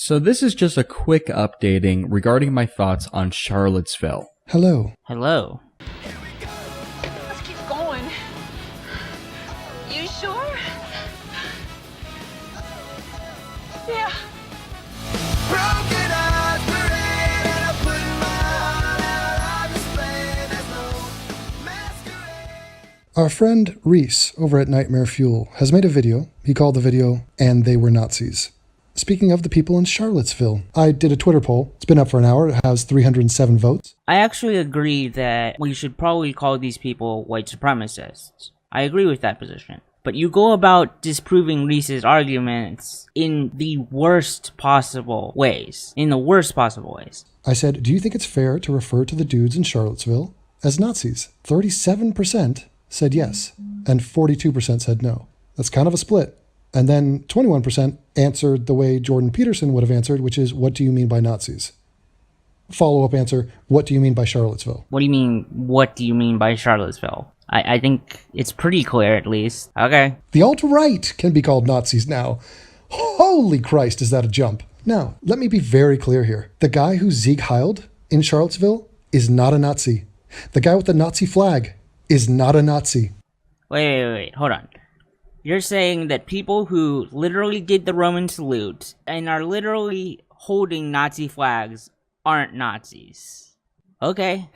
So this is just a quick updating regarding my thoughts on Charlottesville. Hello. Hello. Here we go. Let's keep going. You sure? Yeah. Broken hearts parade, and I put my heart out on display. There's no masquerade. Our friend Reese over at Nightmare Fuel has made a video. He called the video, "And They Were Nazis." Speaking of the people in Charlottesville, I did a Twitter poll. It's been up for an hour. It has 307 votes. I actually agree that we should probably call these people white supremacists. I agree with that position. But you go about disproving Reese's arguments in the worst possible ways. I said, do you think it's fair to refer to the dudes in Charlottesville as Nazis? 37% said yes, and 42% said no. That's kind of a split. And then 21% answered the way Jordan Peterson would have answered, which is, what do you mean by Nazis? Follow-up answer, what do you mean by Charlottesville? What do you mean, what do you mean by Charlottesville? I think it's pretty clear, at least. Okay. The alt-right can be called Nazis now. Holy Christ, is that a jump? Now, let me be very clear here. The guy who Sieg heiled in Charlottesville is not a Nazi. The guy with the Nazi flag is not a Nazi. Wait, hold on. You're saying that people who literally did the Roman salute and are literally holding Nazi flags aren't Nazis. Okay.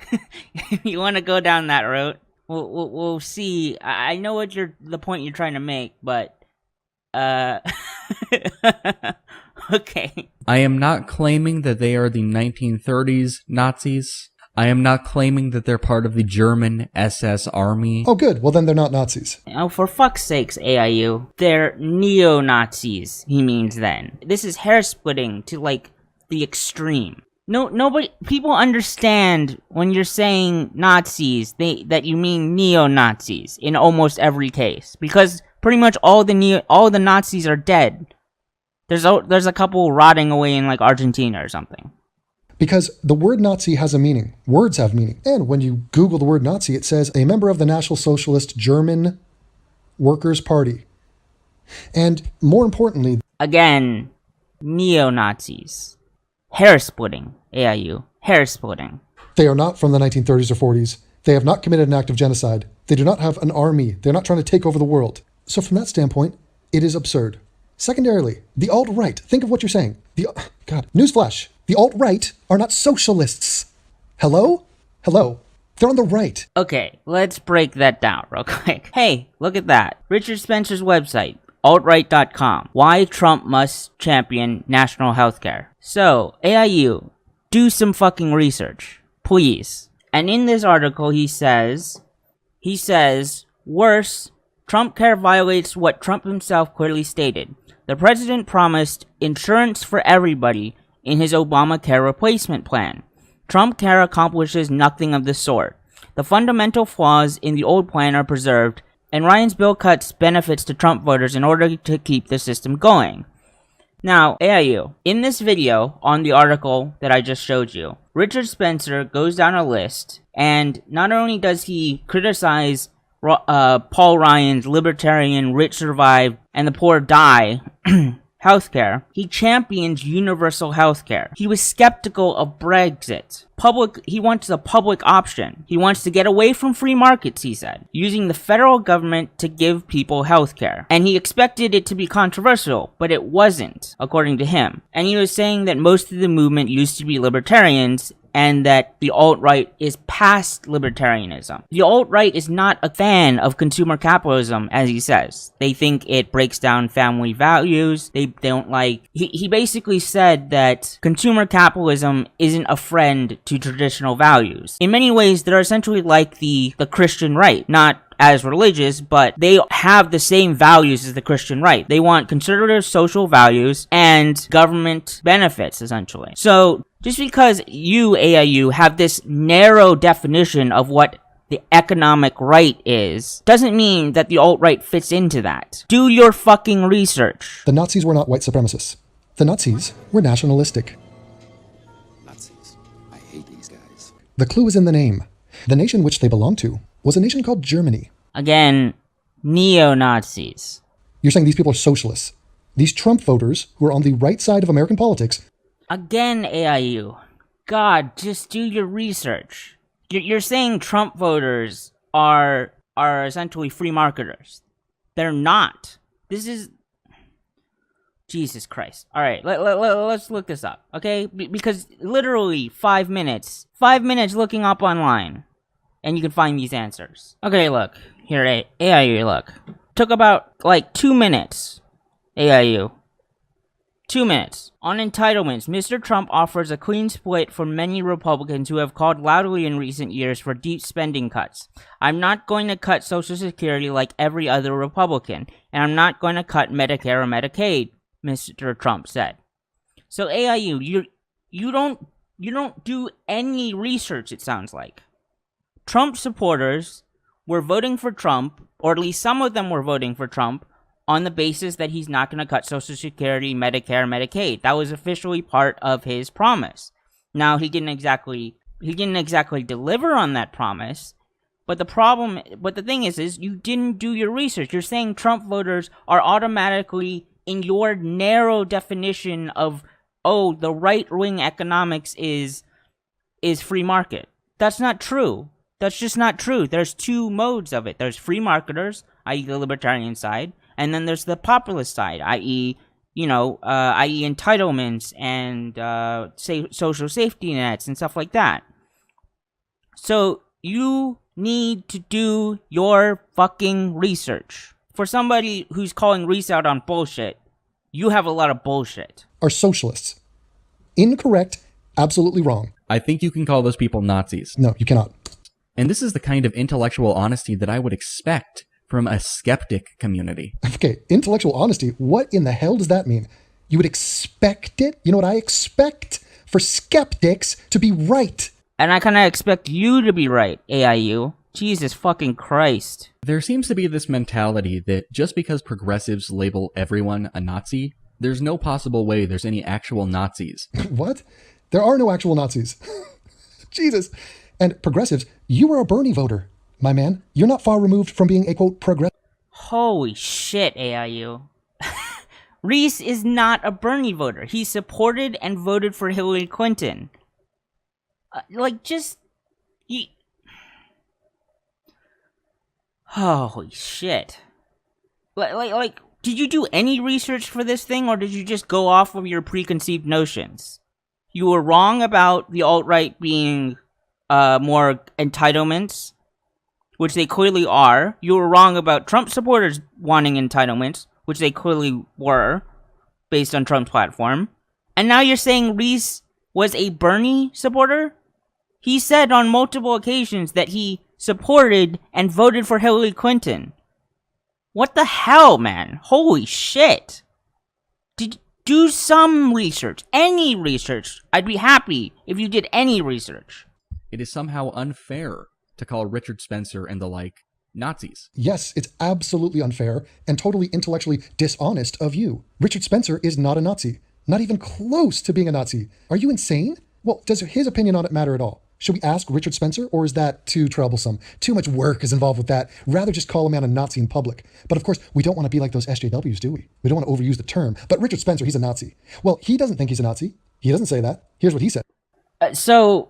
If you want to go down that route, we'll see. I know what the point you're trying to make, but okay. I am not claiming that they are the 1930s Nazis. I am not claiming that they're part of the German SS army. Oh, good. Well, then they're not Nazis. Oh, for fuck's sakes, AIU. They're neo-Nazis, he means then. This is hair-splitting to, like, the extreme. Nobody, people understand when you're saying Nazis, that you mean neo-Nazis in almost every case. Because pretty much all the Nazis are dead. There's a couple rotting away in, like, Argentina or something. Because the word Nazi has a meaning. Words have meaning. And when you Google the word Nazi, it says a member of the National Socialist German Workers' Party. And more importantly... Again, neo-Nazis. Hair-splitting, AIU. Hair-splitting. They are not from the 1930s or 40s. They have not committed an act of genocide. They do not have an army. They're not trying to take over the world. So from that standpoint, it is absurd. Secondarily, the alt-right. Think of what you're saying. God, newsflash. The alt-right are not socialists. Hello? They're on the right. Okay, let's break that down real quick. Hey, look at that. Richard Spencer's website, altright.com. Why Trump must champion national healthcare. So, AIU, do some fucking research, please. And in this article, he says, worse, Trump care violates what Trump himself clearly stated. The president promised insurance for everybody in his Obamacare replacement plan. Trump care accomplishes nothing of the sort. The fundamental flaws in the old plan are preserved, and Ryan's bill cuts benefits to Trump voters in order to keep the system going. Now, AIU, in this video on the article that I just showed you, Richard Spencer goes down a list, and not only does he criticize Paul Ryan's libertarian rich survive and the poor die healthcare, he champions universal healthcare. He was skeptical of Brexit. He wants a public option. He wants to get away from free markets, he said, using the federal government to give people healthcare. And he expected it to be controversial, but it wasn't, according to him. And he was saying that most of the movement used to be libertarians, and that the alt-right is past libertarianism. The alt-right is not a fan of consumer capitalism, as he says. They think it breaks down family values. They don't like... He basically said that consumer capitalism isn't a friend to traditional values. In many ways, they're essentially like the Christian right. Not as religious, but they have the same values as the Christian right. They want conservative social values and government benefits, essentially. So, just because you, AIU, have this narrow definition of what the economic right is, doesn't mean that the alt-right fits into that. Do your fucking research. The Nazis were not white supremacists. The Nazis were nationalistic. Nazis. I hate these guys. The clue is in the name. The nation which they belonged to was a nation called Germany. Again, neo-Nazis. You're saying these people are socialists. These Trump voters who are on the right side of American politics. Again, AIU. God, just do your research. You're saying Trump voters are essentially free marketers. They're not. This is... Jesus Christ. Alright, let's look this up, okay? Because literally 5 minutes. 5 minutes looking up online. And you can find these answers. Okay, look. Here, AIU, look. Took about, 2 minutes. AIU. 2 minutes. On entitlements, Mr. Trump offers a clean split for many Republicans who have called loudly in recent years for deep spending cuts. I'm not going to cut Social Security like every other Republican, and I'm not going to cut Medicare or Medicaid, Mr. Trump said. So AIU, you don't do any research, it sounds like. Trump supporters were voting for Trump, or at least some of them were voting for Trump, on the basis that he's not going to cut Social Security, Medicare, Medicaid. That was officially part of his promise. Now, he didn't exactly deliver on that promise, but the thing is you didn't do your research. You're saying Trump voters are automatically, in your narrow definition of, the right-wing economics is free market. That's not true. That's just not true. There's two modes of it. There's free marketers, i.e. the libertarian side, and then there's the populist side, i.e., entitlements and social safety nets and stuff like that. So you need to do your fucking research. For somebody who's calling Reese out on bullshit, you have a lot of bullshit. Are socialists. Incorrect, absolutely wrong. I think you can call those people Nazis. No, you cannot. And this is the kind of intellectual honesty that I would expect from a skeptic community. Okay, intellectual honesty, what in the hell does that mean? You would expect it? You know what I expect? For skeptics to be right. And I kind of expect you to be right, AIU. Jesus fucking Christ. There seems to be this mentality that just because progressives label everyone a Nazi, there's no possible way there's any actual Nazis. What? There are no actual Nazis. Jesus. And progressives, you were a Bernie voter, my man. You're not far removed from being a, quote, progressive. Holy shit, AIU. Reese is not a Bernie voter. He supported and voted for Hillary Clinton. Holy shit. Did you do any research for this thing, or did you just go off of your preconceived notions? You were wrong about the alt-right being more entitlements, which they clearly are. You were wrong about Trump supporters wanting entitlements, which they clearly were, based on Trump's platform. And now you're saying Reese was a Bernie supporter? He said on multiple occasions that he supported and voted for Hillary Clinton. What the hell, man? Holy shit. Do some research. Any research. I'd be happy if you did any research. It is somehow unfair to call Richard Spencer and the like Nazis. Yes, it's absolutely unfair and totally intellectually dishonest of you. Richard Spencer is not a Nazi. Not even close to being a Nazi. Are you insane? Well, does his opinion on it matter at all? Should we ask Richard Spencer, or is that too troublesome? Too much work is involved with that. Rather just call a man a Nazi in public. But of course, we don't want to be like those SJWs, do we? We don't want to overuse the term. But Richard Spencer, he's a Nazi. Well, he doesn't think he's a Nazi. He doesn't say that. Here's what he said. So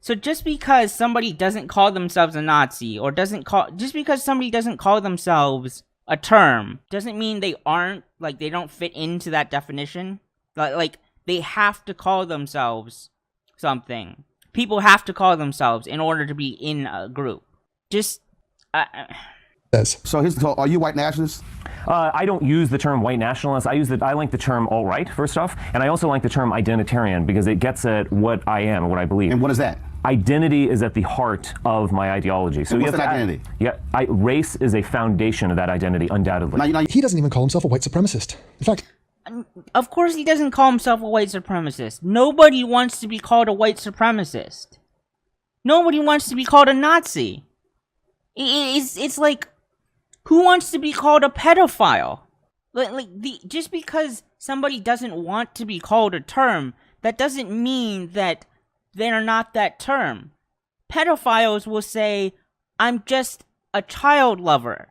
just because somebody doesn't call themselves a Nazi, or just because somebody doesn't call themselves a term, doesn't mean they aren't, they don't fit into that definition. They have to call themselves something. People have to call themselves in order to be in a group. So are you white nationalist? I don't use the term white nationalist. I like the term alt-right, first off, and I also like the term identitarian because it gets at what I am and what I believe. And what is that? Identity is at the heart of my ideology. So what's that identity? Race is a foundation of that identity, undoubtedly. He doesn't even call himself a white supremacist. In fact, of course he doesn't call himself a white supremacist. Nobody wants to be called a white supremacist. Nobody wants to be called a Nazi. It's like, who wants to be called a pedophile? Just because somebody doesn't want to be called a term, that doesn't mean that they're not that term. Pedophiles will say, I'm just a child lover.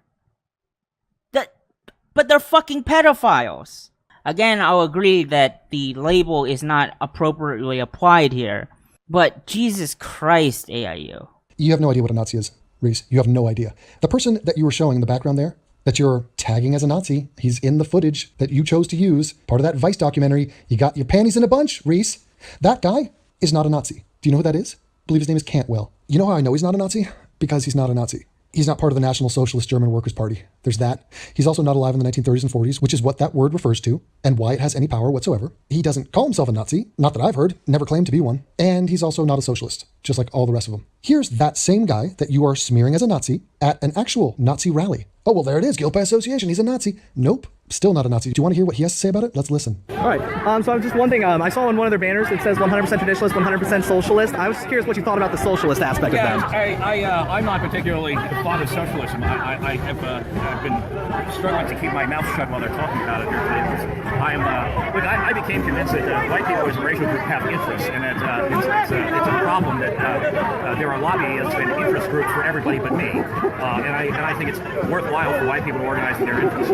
but they're fucking pedophiles. Again, I'll agree that the label is not appropriately applied here, but Jesus Christ, AIU. You have no idea what a Nazi is, Reese. You have no idea. The person that you were showing in the background there, that you're tagging as a Nazi, he's in the footage that you chose to use, part of that Vice documentary. You got your panties in a bunch, Reese. That guy is not a Nazi. Do you know who that is? I believe his name is Cantwell. You know how I know he's not a Nazi? Because he's not a Nazi. He's not part of the National Socialist German Workers' Party. There's that. He's also not alive in the 1930s and 40s, which is what that word refers to and why it has any power whatsoever. He doesn't call himself a Nazi, not that I've heard, never claimed to be one. And he's also not a socialist, just like all the rest of them. Here's that same guy that you are smearing as a Nazi at an actual Nazi rally. Oh, well, there it is. Guilt by association. He's a Nazi. Nope. Still not a Nazi. Do you want to hear what he has to say about it? Let's listen. All right. So just one thing. I saw on one of their banners it says 100% traditionalist, 100% socialist. I was just curious what you thought about the socialist aspect of that. I'm not particularly fond of socialism. I have been struggling to keep my mouth shut while they're talking about it here today. I became convinced that white people as a racial group have interests, and that it's a problem that there are lobbyists and interest groups for everybody but me. And I think it's worthwhile for white people to organize in their interests.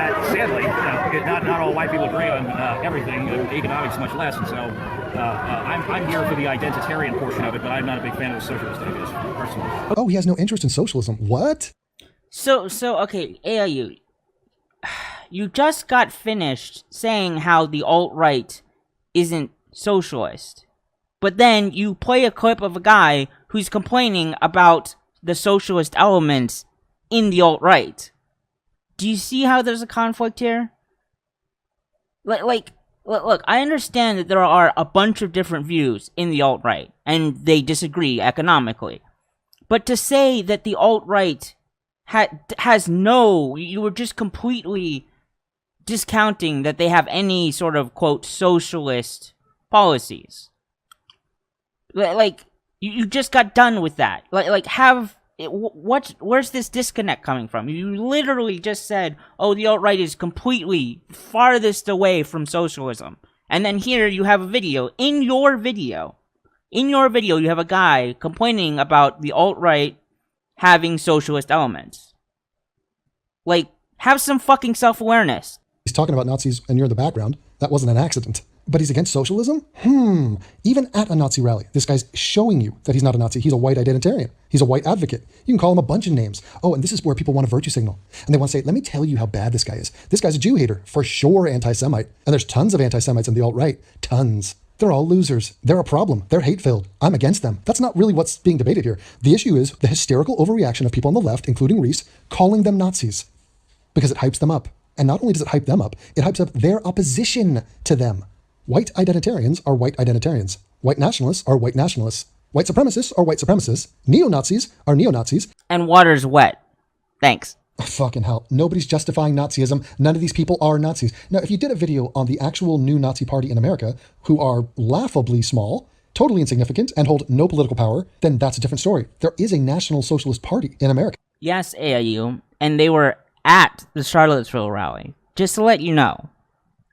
That sadly, not all white people agree on everything, economics much less, and so I'm here for the identitarian portion of it, but I'm not a big fan of the socialist ideas, personally. Oh, he has no interest in socialism. What? So okay, AIU, you just got finished saying how the alt-right isn't socialist, but then you play a clip of a guy who's complaining about the socialist elements in the alt-right. Do you see how there's a conflict here? Look, I understand that there are a bunch of different views in the alt-right, and they disagree economically. But to say that the alt-right has no... You were just completely discounting that they have any sort of, quote, socialist policies. You just got done with that. Where's this disconnect coming from? You literally just said, oh, the alt-right is completely farthest away from socialism. And then here you have a video. In your video, you have a guy complaining about the alt-right having socialist elements. Have some fucking self-awareness. He's talking about Nazis and you're in the background. That wasn't an accident. But he's against socialism? Even at a Nazi rally, this guy's showing you that he's not a Nazi. He's a white identitarian. He's a white advocate. You can call him a bunch of names. Oh, and this is where people want to virtue signal. And they want to say, let me tell you how bad this guy is. This guy's a Jew hater, for sure anti-Semite. And there's tons of anti-Semites in the alt-right. Tons. They're all losers. They're a problem. They're hate-filled. I'm against them. That's not really what's being debated here. The issue is the hysterical overreaction of people on the left, including Reese, calling them Nazis. Because it hypes them up. And not only does it hype them up, it hypes up their opposition to them. White identitarians are white identitarians. White nationalists are white nationalists. White supremacists are white supremacists. Neo-Nazis are neo-Nazis. And water's wet. Thanks. Oh, fucking hell. Nobody's justifying Nazism. None of these people are Nazis. Now, if you did a video on the actual new Nazi party in America, who are laughably small, totally insignificant, and hold no political power, then that's a different story. There is a National Socialist Party in America. Yes, AIU. And they were at the Charlottesville rally. Just to let you know.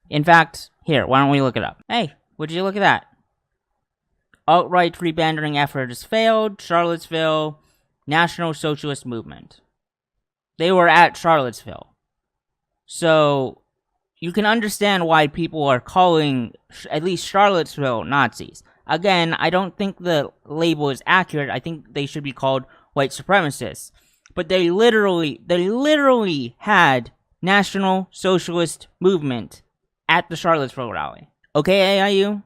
In fact... Here, why don't we look it up? Hey, would you look at that? Alt-right rebandering effort has failed. Charlottesville, National Socialist Movement. They were at Charlottesville. So, you can understand why people are calling, at least Charlottesville, Nazis. Again, I don't think the label is accurate. I think they should be called white supremacists. But they literally had National Socialist Movement at the Charlottesville rally. Okay, AIU?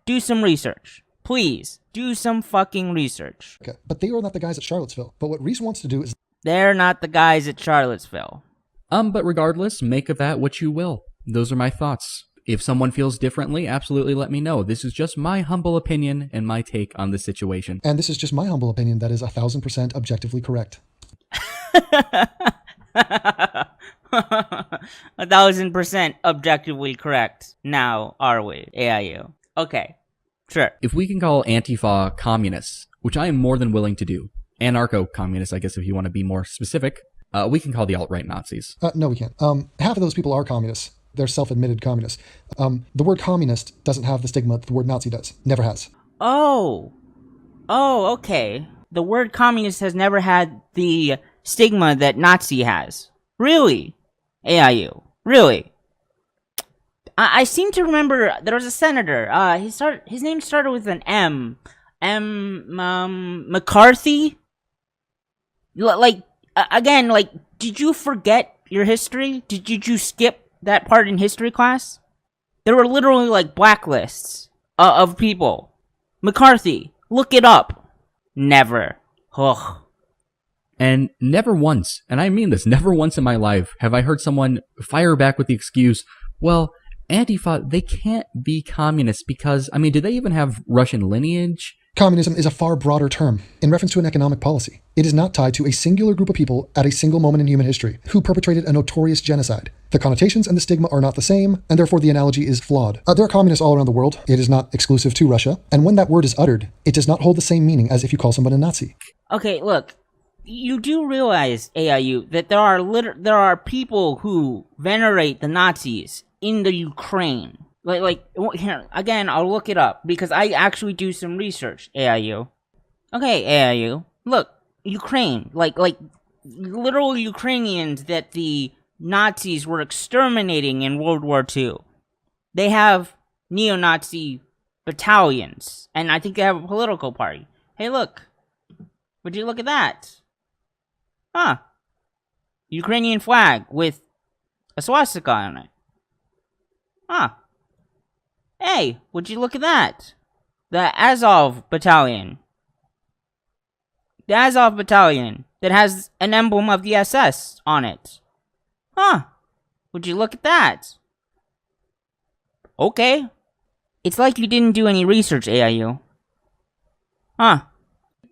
Do some research. Please, do some fucking research. Okay, but they are not the guys at Charlottesville. But what Reese wants to do is... They're not the guys at Charlottesville. But regardless, make of that what you will. Those are my thoughts. If someone feels differently, absolutely let me know. This is just my humble opinion and my take on the situation. And this is just my humble opinion that is 1,000% objectively correct. 1,000% objectively correct. Now, are we? AIU. Okay. Sure. If we can call Antifa communists, which I am more than willing to do, anarcho-communists, I guess if you want to be more specific, we can call the alt-right Nazis. No, we can't. Half of those people are communists. They're self-admitted communists. The word communist doesn't have the stigma that the word Nazi does. Never has. Oh, okay. The word communist has never had the stigma that Nazi has. Really? AIU. Really? I seem to remember there was a senator. His name started with an M. McCarthy? Again, did you forget your history? Did you skip that part in history class? There were literally, blacklists of people. McCarthy, look it up. Never. Ugh. And never once, and I mean this, never once in my life have I heard someone fire back with the excuse, well, Antifa, they can't be communists because, do they even have Russian lineage? Communism is a far broader term in reference to an economic policy. It is not tied to a singular group of people at a single moment in human history who perpetrated a notorious genocide. The connotations and the stigma are not the same, and therefore the analogy is flawed. There are communists all around the world. It is not exclusive to Russia. And when that word is uttered, it does not hold the same meaning as if you call someone a Nazi. Okay, look. You do realize, AIU, that there are people who venerate the Nazis in the Ukraine. Here, again, I'll look it up, because I actually do some research, AIU. Okay, AIU, look, Ukraine, literal Ukrainians that the Nazis were exterminating in World War II. They have neo-Nazi battalions, and I think they have a political party. Hey, look, would you look at that? Huh. Ukrainian flag with a swastika on it. Huh. Hey, would you look at that? The Azov Battalion. The Azov Battalion that has an emblem of the SS on it. Huh. Would you look at that? Okay. It's like you didn't do any research, AIU. Huh.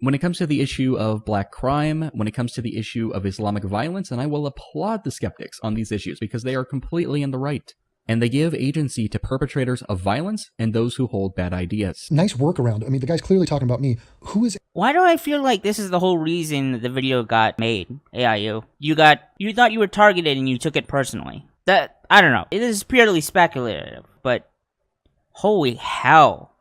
When it comes to the issue of black crime, when it comes to the issue of Islamic violence, and I will applaud the skeptics on these issues because they are completely in the right. And they give agency to perpetrators of violence and those who hold bad ideas. Nice workaround. The guy's clearly talking about me. Who is... Why do I feel like this is the whole reason the video got made, AIU? You thought you were targeted and you took it personally. I don't know. It is purely speculative, but holy hell.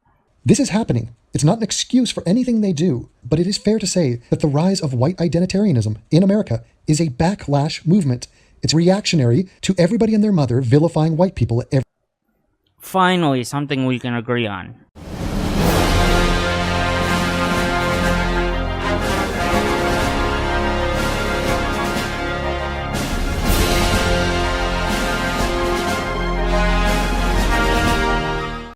This is happening. It's not an excuse for anything they do, but it is fair to say that the rise of white identitarianism in America is a backlash movement. It's reactionary to everybody and their mother vilifying white people. Finally, something we can agree on.